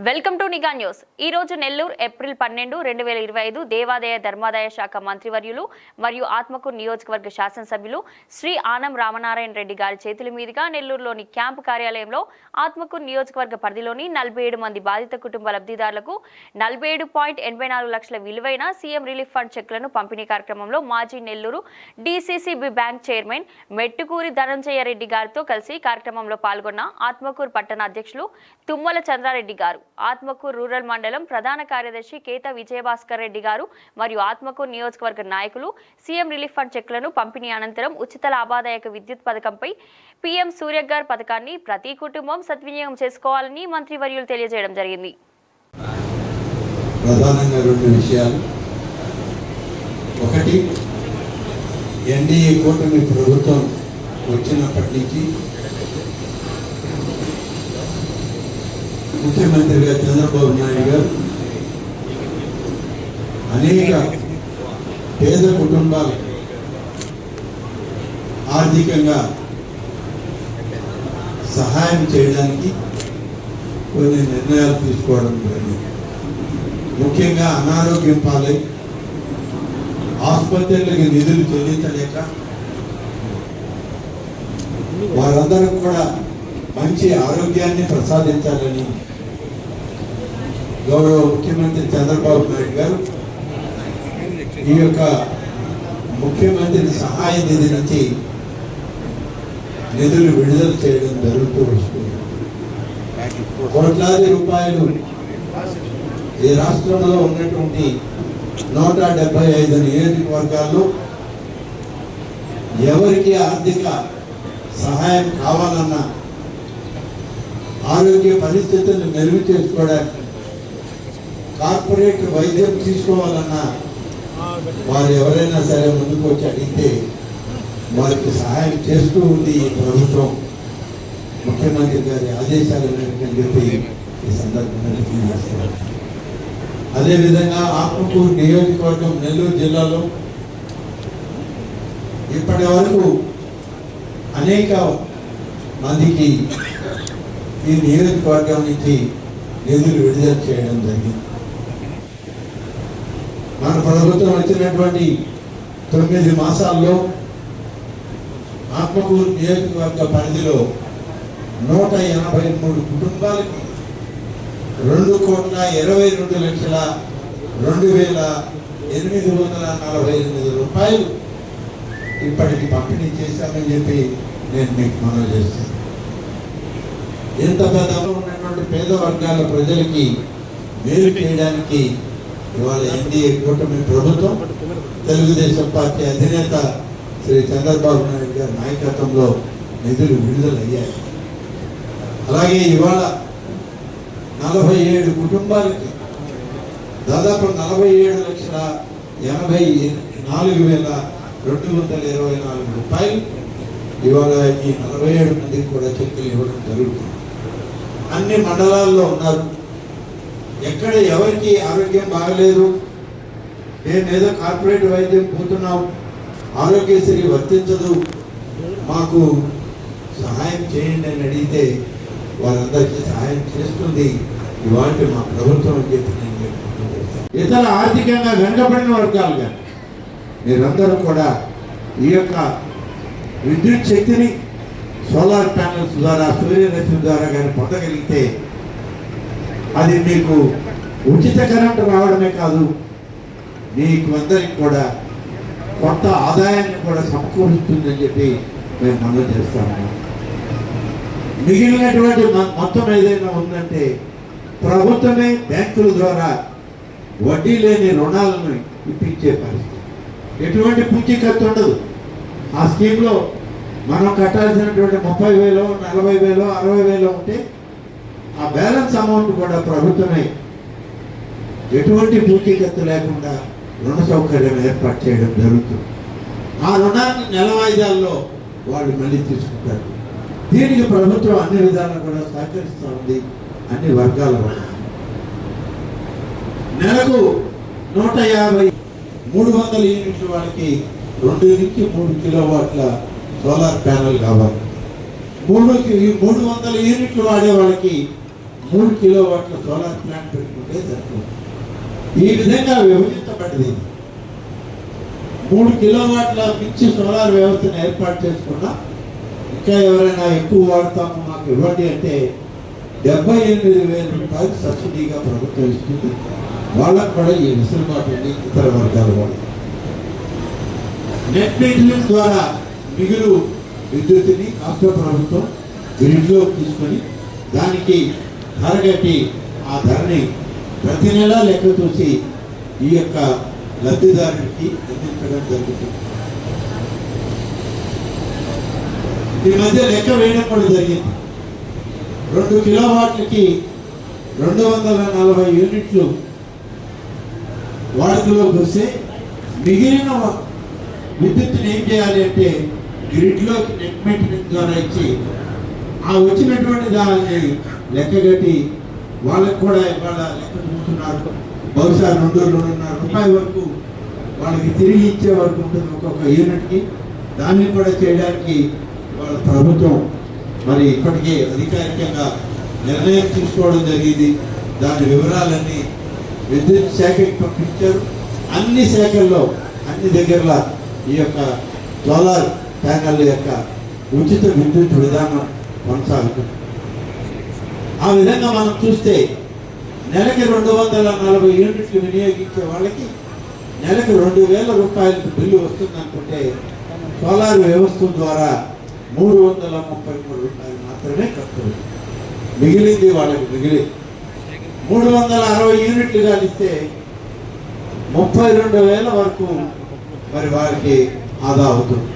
Welcome to నిఘా news. ఈ రోజు నెల్లూరు ఏప్రిల్ 12, 2025 దేవాదాయ ధర్మాదాయ శాఖ మంత్రివర్యులు మరియు ఆత్మకూరు నియోజకవర్గ శాసనసభ్యులు శ్రీ ఆనం రామనారాయణ రెడ్డి గారి చేతుల మీదుగా నెల్లూరులోని క్యాంపు కార్యాలయంలో ఆత్మకూరు నియోజకవర్గ పరిధిలోని 47 మంది బాధిత కుటుంబ లబ్ధిదారులకు 47.84 లక్షల విలువైన సీఎం రిలీఫ్ ఫండ్ చెక్లను పంపిణీ కార్యక్రమంలో మాజీ Nellore DCCB bank chairman Mettukuri Dhananjaya Reddy గారితో కలిసి కార్యక్రమంలో పాల్గొన్న ఆత్మకూరు పట్టణ అధ్యక్షులు తుమ్మల చంద్రారెడ్డి గారు, ఆత్మకూరు రూరల్ మండలం ప్రధాన కార్యదర్శి కేత విజయభాస్కర్ రెడ్డి గారు మరియు ఆత్మకూరు నియోజకవర్గ నాయకులు సీఎం రిలీఫ్ ఫండ్ చెక్లను పంపిణీ అనంతరం ఉచిత లాభదాయక విద్యుత్ పథకంపై పీఎం సూర్యఘర్ పథకాన్ని ప్రతి కుటుంబం సద్వినియోగం చేసుకోవాలని మంత్రివర్యులు తెలియజేయడం జరిగింది. ప్రధానంగా రెండు విషయాలు. ఒకటి, ఎన్డీఏ కూటమి ప్రభుత్వం వచ్చినప్పటి నుంచి ముఖ్యమంత్రిగా చంద్రబాబు నాయుడు గారు అనేక పేద కుటుంబాలు ఆర్థికంగా సహాయం చేయడానికి కొన్ని నిర్ణయాలు తీసుకోవడం జరిగింది. ముఖ్యంగా అనారోగ్యం పాలై ఆసుపత్రులకి నిధులు చెల్లించలేక వారందరూ కూడా మంచి ఆరోగ్యాన్ని ప్రసాదించాలని గౌరవ ముఖ్యమంత్రి చంద్రబాబు నాయుడు గారు ఈ యొక్క ముఖ్యమంత్రి సహాయ నిధి నుంచి నిధులు విడుదల చేయడం జరుగుతూ వస్తుంది. కోట్లాది రూపాయలు ఈ రాష్ట్రంలో ఉన్నటువంటి 175 నియోజకవర్గాల్లో ఎవరికి ఆర్థిక సహాయం కావాలన్నా, ఆరోగ్య పరిస్థితులను మెరుగు చేసుకోవడానికి, కార్పొరేట్ వైద్యం తీసుకోవాలన్నా వారు ఎవరైనా సరే ముందుకు వచ్చి అడిగితే వారికి సహాయం చేస్తూ ఉంది ఈ ప్రభుత్వం. ముఖ్యమంత్రి గారి ఆదేశాలు అని చెప్పి ఈ సందర్భంగా తెలియజేస్తున్నారు. అదేవిధంగా ఆత్మకూరు నియోజకవర్గం నెల్లూరు జిల్లాలో ఇప్పటి వరకు అనేక మందికి ఈ నియోజకవర్గం నుంచి నిధులు విడుదల చేయడం జరిగింది. మన ప్రభుత్వం వచ్చినటువంటి 9 మాసాల్లో ఆత్మకూరు నియోజకవర్గ పరిధిలో 183 కుటుంబాలకి 2,22,2,848 రూపాయలు ఇప్పటికి పంపిణీ చేశామని చెప్పి నేను మీకు మనవి చేస్తాను. ఎంత పెద్దగా ఉన్నటువంటి పేద వర్గాల ప్రజలకి మేలు చేయడానికి ఇవాళ ఎన్డీఏ కూటమి ప్రభుత్వం, తెలుగుదేశం పార్టీ అధినేత శ్రీ చంద్రబాబు నాయుడు గారి నాయకత్వంలో నిధులు విడుదలయ్యాయి. అలాగే ఇవాళ 47 కుటుంబాలకి దాదాపు 47,84,224 రూపాయలు ఇవాళ ఈ 47 మందికి కూడా చెక్కులు ఇవ్వడం జరుగుతుంది. అన్ని మండలాల్లో ఉన్నారు. ఎక్కడ ఎవరికి ఆరోగ్యం బాగలేదు, మేమేదో కార్పొరేట్ వైద్యం పోతున్నాం, ఆరోగ్యశ్రీ వర్తించదు, మాకు సహాయం చేయండి అని అడిగితే వారందరికీ సహాయం చేస్తుంది ఇవాళ మా ప్రభుత్వం అని చెప్పి నేను చెప్తున్నాను. ఇతర ఆర్థికంగా వెనుకబడిన వర్గాలు కానీ మీరందరూ కూడా ఈ యొక్క విద్యుత్ శక్తిని సోలార్ ప్యానల్స్ ద్వారా, సూర్యరశ్మి ద్వారా కానీ పొందగలిగితే అది మీకు ఉచిత కరెంటు రావడమే కాదు, మీకు అందరికి కూడా కొత్త ఆదాయాన్ని కూడా సమకూరుస్తుందని చెప్పి మేము మనవి చేస్తాము. మిగిలినటువంటి మొత్తం ఏదైనా ఉందంటే ప్రభుత్వమే బ్యాంకుల ద్వారా వడ్డీ లేని రుణాలను ఇప్పించే పరిస్థితి. ఎటువంటి పూచీకత్తు ఉండదు. ఆ స్కీమ్లో మనం కట్టాల్సినటువంటి 30,000, 40,000, 60,000 ఉంటే ఆ బ్యాలెన్స్ అమౌంట్ కూడా ప్రభుత్వమే ఎటువంటి పూచీకత్తు లేకుండా రుణ సౌకర్యం ఏర్పాటు చేయడం జరుగుతుంది. ఆ రుణాన్ని నెల వాయిదాల్లో వాళ్ళు మళ్ళీ తీసుకుంటారు. దీనికి ప్రభుత్వం అన్ని విధాలు కూడా సహకరిస్తూ ఉంది. అన్ని వర్గాల వల్ల నెలకు 150 300 యూనిట్ల వాళ్ళకి 2 నుంచి 3 కిలోవాట్ల సోలార్ ప్యానెల్ కావాలి. 300 యూనిట్లు వాడే వాళ్ళకి 3 కిలోవాట్ల సోలార్ ప్లాంట్ పెట్టుకుంటే సరిపోతుంది. ఈ విధంగా విభజించబడింది. 3 కిలోవాట్ల మించి సోలార్ వ్యవస్థను ఏర్పాటు చేసుకున్నా ఇంకా ఎవరైనా ఎక్కువ వాడతాము మాకు ఇవ్వండి అంటే 78,000 రూపాయలు సబ్సిడీగా ప్రభుత్వం ఇస్తుంది. వాళ్ళకు కూడా ఈ వెసులుబాటు ఉంది. ఇతర వర్గాల వాళ్ళు నెట్ మీటరింగ్ ద్వారా మిగులు విద్యుత్తుని రాష్ట్ర ప్రభుత్వం గ్రిడ్లో తీసుకొని దానికి ధర కట్టి ఆ ధరని ప్రతి నెల లెక్క చూసి ఈ యొక్క లబ్ధిదారుడికి అందించడం జరుగుతుంది. ఈ మధ్య లెక్క వేయడం కూడా జరిగింది. 2 కిలోవాట్లకి 240 యూనిట్లు వాడుకలోకి వస్తే మిగిలిన విద్యుత్తుని ఏం చేయాలి అంటే గ్రిడ్లోకి నెట్ మెయింటెనెన్స్ ద్వారా ఇచ్చి ఆ వచ్చినటువంటి దాన్ని లెక్కగట్టి వాళ్ళకు కూడా ఇవాళ లెక్క చూస్తున్నారు. బహుశా 2.5 రూపాయల వరకు వాళ్ళకి తిరిగి ఇచ్చే వరకు ఉంటుంది ఒక్కొక్క యూనిట్కి. దాన్ని కూడా చేయడానికి వాళ్ళ ప్రభుత్వం మరి ఇప్పటికే అధికారికంగా నిర్ణయం తీసుకోవడం జరిగింది. దాని వివరాలన్నీ విద్యుత్ శాఖకి పంపించారు. అన్ని శాఖల్లో అన్ని దగ్గరలో ఈ యొక్క సోలార్ ప్యానెల్ యొక్క ఉచిత విద్యుత్ విధానం కొనసాగుతుంది. ఆ విధంగా మనం చూస్తే నెలకి 240 యూనిట్లు వినియోగించే వాళ్ళకి నెలకు 2,000 రూపాయలకు బిల్లు వస్తుంది అనుకుంటే సోలార్ వ్యవస్థ ద్వారా 333 రూపాయలు మాత్రమే ఖర్చు. మిగిలింది వాళ్ళకి మిగిలి 360 యూనిట్లు కలిస్తే 32,000 వరకు మరి వారికి ఆదా అవుతుంది.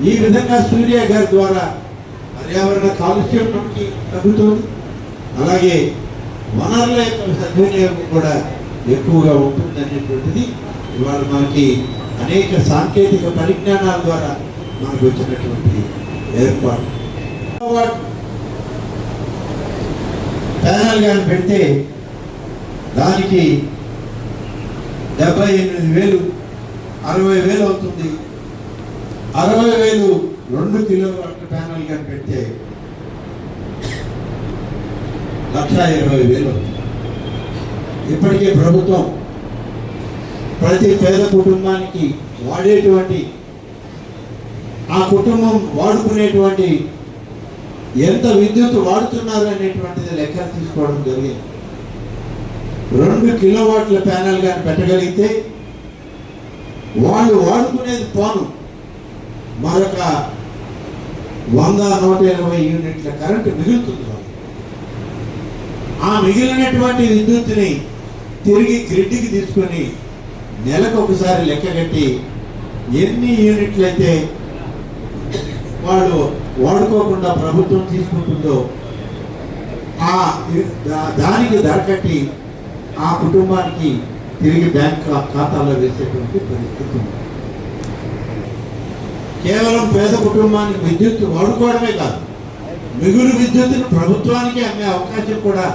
ఈ విధంగా సూర్య గారి ద్వారా పర్యావరణ కాలుష్యం మనకి తగ్గుతుంది. అలాగే వనరుల యొక్క సద్వినియోగం కూడా ఎక్కువగా ఉంటుంది అనేటువంటిది ఇవాళ మనకి అనేక సాంకేతిక పరిజ్ఞానాల ద్వారా మనకు వచ్చినటువంటి ఏర్పాటు. ప్యానల్ కానీ పెడితే దానికి 78,000 60,000 అవుతుంది. 60,000 2 కిలోవాట్ల ప్యానల్ కానీ పెడితే 1,20,000 అవుతుంది. ఇప్పటికే ప్రభుత్వం ప్రతి పేద కుటుంబానికి వాడేటువంటి ఆ కుటుంబం వాడుకునేటువంటి ఎంత విద్యుత్ వాడుతున్నారు అనేటువంటిది లెక్క తీసుకోవడం జరిగింది. 2 కిలోవాట్ల ప్యానల్ కానీ పెట్టగలిగితే వాళ్ళు వాడుకునేది పోను మరొక 100-120 యూనిట్ల కరెంటు మిగులుతుంది. ఆ మిగిలినటువంటి విద్యుత్తుని తిరిగి గ్రిడ్కి తీసుకొని నెలకు ఒకసారి లెక్క కట్టి ఎన్ని యూనిట్లు అయితే వాళ్ళు వాడుకోకుండా ప్రభుత్వం తీసుకుంటుందో దానికి ధర కట్టి ఆ కుటుంబానికి తిరిగి బ్యాంక్ ఖాతాలో వేసేటువంటి పరిస్థితి ఉంది. కేవలం పేద కుటుంబానికి విద్యుత్ వాడుకోవడమే కాదు, మిగులు విద్యుత్తును ప్రభుత్వానికి అమ్మే అవకాశం కూడా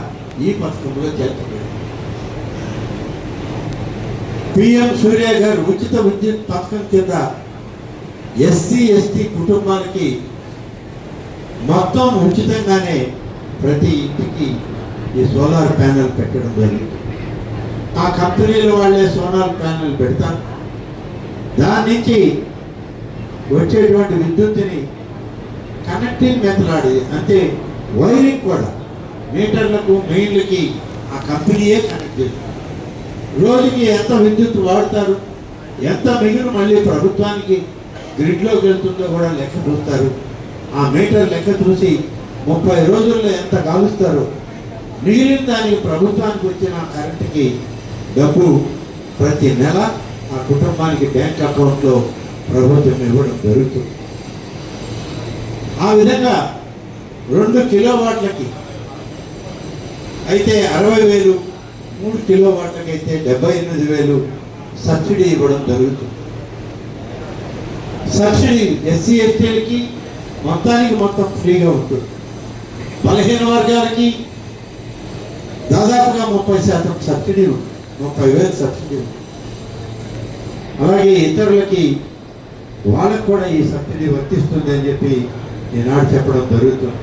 ఈ పథకంలో చేర్చబడింది. పిఎం సూర్య గారు ఉచిత విద్యుత్ పథకం కింద SC/ST కుటుంబానికి మొత్తం ఉచితంగానే ప్రతి ఇంటికి ఈ సోలార్ ప్యానెల్ పెట్టడం జరిగింది. ఆ కంపెనీల వాళ్ళే సోలార్ ప్యానెల్ పెడతారు. దాని నుంచి వచ్చేటువంటి విద్యుత్తుని కనెక్టింగ్ మెథడ్ అంటే వైరింగ్ కూడా మీటర్లకు మెయిన్లకి ఆ కంపెనీయే కనెక్ట్ చేస్తారు. రోజుకి ఎంత విద్యుత్ వాడతారు, ఎంత మిగులు మళ్ళీ ప్రభుత్వానికి గ్రిడ్లోకి వెళ్తుందో కూడా లెక్క చూస్తారు. ఆ మీటర్ లెక్క చూసి 30 రోజుల్లో ఎంత కాలుస్తారో మిగిలిన దానికి ప్రభుత్వానికి వచ్చిన కరెంటుకి డబ్బు ప్రతి నెల ఆ కుటుంబానికి బ్యాంక్ అకౌంట్లో ప్రభుత్వం ఇవ్వడం జరుగుతుంది. ఆ విధంగా 2 కిలోవాట్లకి అయితే 60,000, 3 కిలోవాట్లకి అయితే 78,000 సబ్సిడీ ఇవ్వడం జరుగుతుంది. సబ్సిడీ SC/STలకి మొత్తం ఫ్రీగా ఉంటుంది. బలహీన వర్గాలకి దాదాపుగా 30% సబ్సిడీ ఉంది, 30,000 సబ్సిడీ ఉంది. అలాగే ఇతరులకి వాళ్ళకు కూడా ఈ సబ్సిడీ వర్తిస్తుంది అని చెప్పి ఈనాడు చెప్పడం జరుగుతుంది.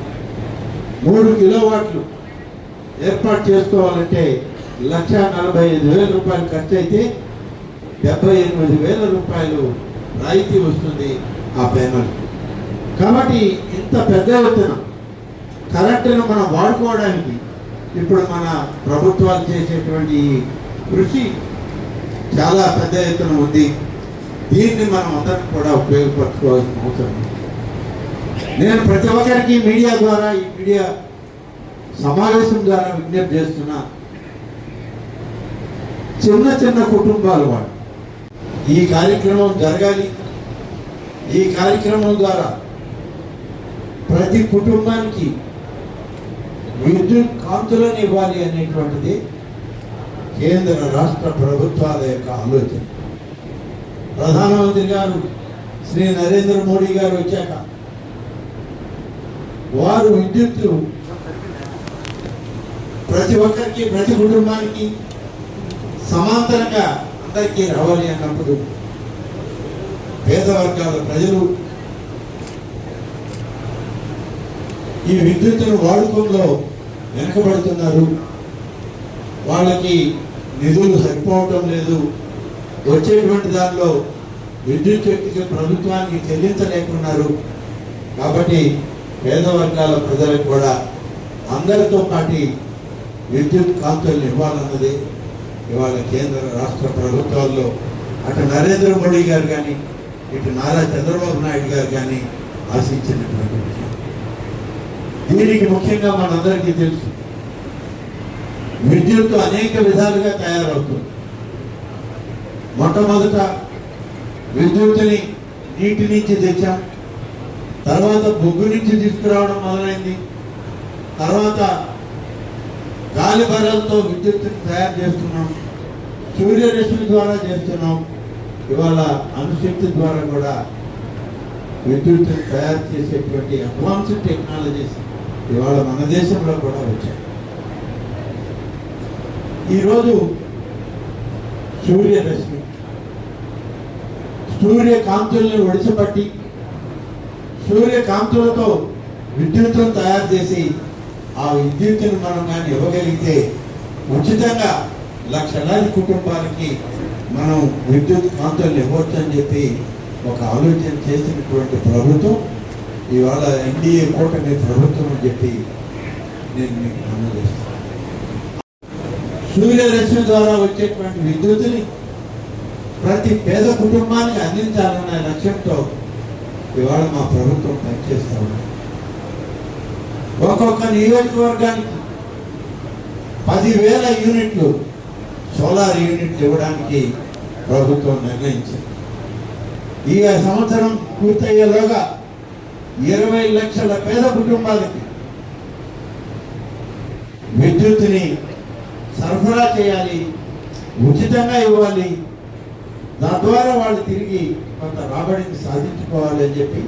3 కిలోవాట్లు ఏర్పాటు చేసుకోవాలంటే 1,45,000 రూపాయలు ఖర్చు అయితే 78,000 రూపాయలు రాయితీ వస్తుంది ఆ పేమెంట్. కాబట్టి ఇంత పెద్ద ఎత్తున కరెంటును మనం వాడుకోవడానికి ఇప్పుడు మన ప్రభుత్వాలు చేసేటువంటి కృషి చాలా పెద్ద ఎత్తున ఉంది. దీన్ని మనం అందరం కూడా ఉపయోగపరచుకోవాల్సిన అవసరం ఉంది. నేను ప్రతి ఒక్కరికి మీడియా ద్వారా, ఈ మీడియా సమావేశం ద్వారా విజ్ఞప్తి చేస్తున్నా, చిన్న చిన్న కుటుంబాలు వాళ్ళు ఈ కార్యక్రమం జరగాలి. ఈ కార్యక్రమం ద్వారా ప్రతి కుటుంబానికి విద్యుత్ కాంతులను ఇవ్వాలి అనేటువంటిది కేంద్ర రాష్ట్ర ప్రభుత్వాల యొక్క ఆలోచన. ప్రధానమంత్రి గారు శ్రీ నరేంద్ర మోడీ గారు వచ్చాక వారు విద్యుత్తు ప్రతి ఒక్కరికి, ప్రతి కుటుంబానికి సమాంతరంగా అందరికీ రావాలి అన్నప్పుడు పేద వర్గాల ప్రజలు ఈ విద్యుత్తును వాడుకోవడంలో వెనకబడుతున్నారు. వాళ్ళకి నిధులు సరిపోవటం లేదు. వచ్చేటువంటి దానిలో విద్యుత్ శక్తికి ప్రభుత్వానికి చెల్లించలేకున్నారు. కాబట్టి పేద వర్గాల ప్రజలకు కూడా అందరితో పాటు విద్యుత్ కాంతులను ఇవ్వాలన్నది ఇవాళ కేంద్ర రాష్ట్ర ప్రభుత్వాల్లో అటు నరేంద్ర మోడీ గారు కానీ, ఇటు నారా చంద్రబాబు నాయుడు గారు కానీ ఆశించినటువంటి విషయం. దీనికి ముఖ్యంగా మనందరికీ తెలుసు, విద్యుత్తు అనేక విధాలుగా తయారవుతుంది. మొట్టమొదట విద్యుత్తుని నీటి నుంచి తెచ్చాం, తర్వాత బొగ్గు నుంచి తీసుకురావడం మొదలైంది, తర్వాత గాలి బర్రెలతో విద్యుత్తుని తయారు చేస్తున్నాం, సూర్యరశ్మి ద్వారా చేస్తున్నాం, ఇవాళ అణుశక్తి ద్వారా కూడా విద్యుత్తుని తయారు చేసేటువంటి అడ్వాన్స్డ్ టెక్నాలజీస్ ఇవాళ మన దేశంలో కూడా వచ్చాయి. ఈరోజు సూర్యరశ్మి, సూర్యకాంతుల్ని ఒడిసిపట్టి సూర్యకాంతులతో విద్యుత్తును తయారు చేసి ఆ విద్యుత్తును మనం కానీ ఇవ్వగలిగితే ఉచితంగా లక్షలాది కుటుంబాలకి మనం విద్యుత్ కాంతుల్ని ఇవ్వచ్చు అని చెప్పి ఒక ఆలోచన చేసినటువంటి ప్రభుత్వం ఇవాళ ఎన్డీఏ కూటమి ప్రభుత్వం అని చెప్పి నేను మీకు మనం చేస్తాను. సూర్యరశ్మి ద్వారా వచ్చేటువంటి విద్యుత్తుని ప్రతి పేద కుటుంబానికి అందించాలన్న లక్ష్యంతో ఇవాళ మా ప్రభుత్వం పనిచేస్తూ ఉంది. ఒక్కొక్క నియోజకవర్గానికి 10,000 యూనిట్లు సోలార్ యూనిట్లు ఇవ్వడానికి ప్రభుత్వం నిర్ణయించింది. ఈ సంవత్సరం పూర్తయ్యేలోగా 20 లక్షల పేద కుటుంబాలకి విద్యుత్తుని సరఫరా చేయాలి, ఉచితంగా ఇవ్వాలి. తద్వారా వాళ్ళు తిరిగి కొంత రాబడిని సాధించుకోవాలి అని చెప్పి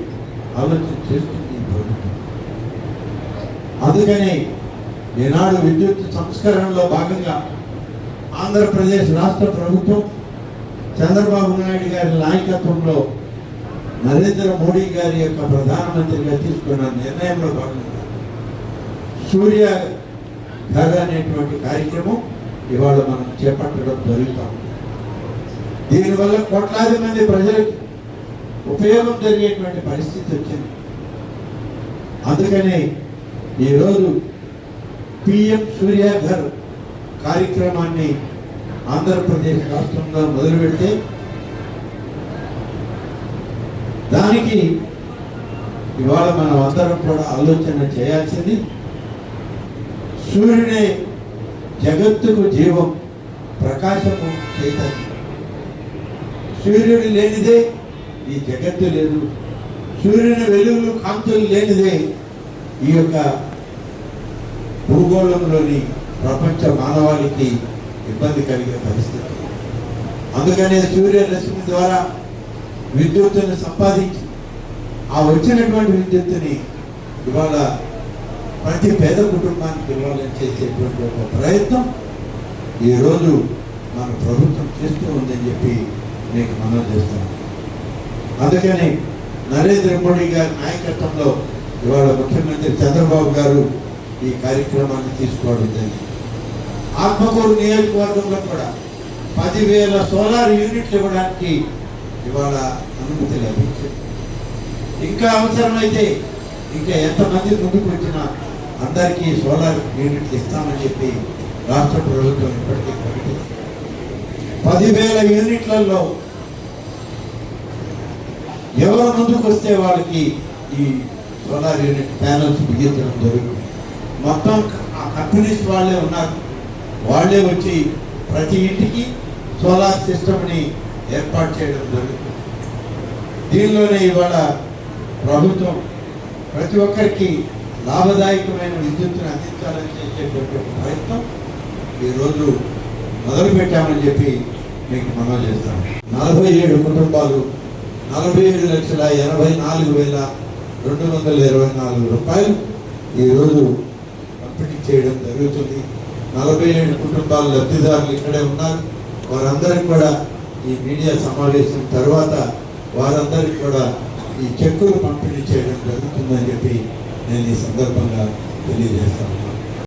ఆలోచన చేస్తుంది ఈ ప్రభుత్వం. అందుకని ఈనాడు విద్యుత్ సంస్కరణలో భాగంగా ఆంధ్రప్రదేశ్ రాష్ట్ర ప్రభుత్వం చంద్రబాబు నాయుడు గారి నాయకత్వంలో నరేంద్ర మోడీ గారి యొక్క ప్రధానమంత్రిగా తీసుకున్న నిర్ణయంలో భాగంగా సూర్య ఘర్ అనేటువంటి కార్యక్రమం ఇవాళ మనం చేపట్టడం జరుగుతాం. దీనివల్ల కోట్లాది మంది ప్రజలకు ఉపయోగం జరిగేటువంటి పరిస్థితి వచ్చింది. అందుకని ఈరోజు పిఎం సూర్య ఘర్ కార్యక్రమాన్ని ఆంధ్రప్రదేశ్ రాష్ట్రంలో మొదలు పెడితే దానికి ఇవాళ మనం అందరం కూడా ఆలోచన చేయాల్సింది, సూర్యుడే జగత్తుకు జీవం, ప్రకాశము, చైతన్యం. సూర్యుడు లేనిదే ఈ జగత్తు లేదు. సూర్యుని వెలుగులు, కాంతులు లేనిదే ఈ యొక్క భూగోళంలోని ప్రపంచ మానవాళికి ఇబ్బంది కలిగే పరిస్థితి. అందుకనే సూర్యరశ్మి ద్వారా విద్యుత్తుని సంపాదించి ఆ వచ్చినటువంటి విద్యుత్తుని ఇవాళ ప్రతి పేద కుటుంబానికి ఇవ్వాలని చేసేటువంటి ఒక ప్రయత్నం ఈరోజు మన ప్రభుత్వం చేస్తూ ఉందని చెప్పి నేను మనం చేస్తాను. అందుకని నరేంద్ర మోడీ గారి నాయకత్వంలో ఇవాళ ముఖ్యమంత్రి చంద్రబాబు గారు ఈ కార్యక్రమాన్ని తీసుకోవడం జరిగింది. ఆత్మకూరు నియోజకవర్గంలో కూడా 10,000 సోలార్ యూనిట్లు ఇవ్వడానికి ఇవాళ అనుమతి లభించింది. ఇంకా అవసరమైతే ఇంకా ఎంతమంది ముందుకు వచ్చినా అందరికీ సోలార్ యూనిట్లు ఇస్తామని చెప్పి రాష్ట్ర ప్రభుత్వం ఇప్పటికీ ప్రకటించింది. 10,000 యూనిట్లలో ఎవరు ముందుకు వస్తే వాళ్ళకి ఈ సోలార్ యూనిట్ ప్యానల్స్ బిగించడం జరుగుతుంది. మొత్తం ఆ కంపెనీస్ వాళ్ళే ఉన్నారు. వాళ్ళే వచ్చి ప్రతి ఇంటికి సోలార్ సిస్టమ్ని ఏర్పాటు చేయడం జరుగుతుంది. దీనిలోనే ఇవాళ ప్రభుత్వం ప్రతి ఒక్కరికి లాభదాయకమైన విద్యుత్తును అందించాలని చేసేటువంటి ప్రయత్నం ఈరోజు మొదలుపెట్టామని చెప్పి మీకు మనవి చేస్తాం. 47 కుటుంబాలు 47,84,224 రూపాయలు ఈరోజు పంపిణీ చేయడం జరుగుతుంది. 47 కుటుంబాల లబ్ధిదారులు ఇక్కడే ఉన్నారు. వారందరికీ కూడా ఈ మీడియా సమావేశం తర్వాత వారందరికీ కూడా ఈ చెక్కులు పంపిణీ చేయడం జరుగుతుందని చెప్పి నేను ఈ సందర్భంగా తెలియజేస్తాను.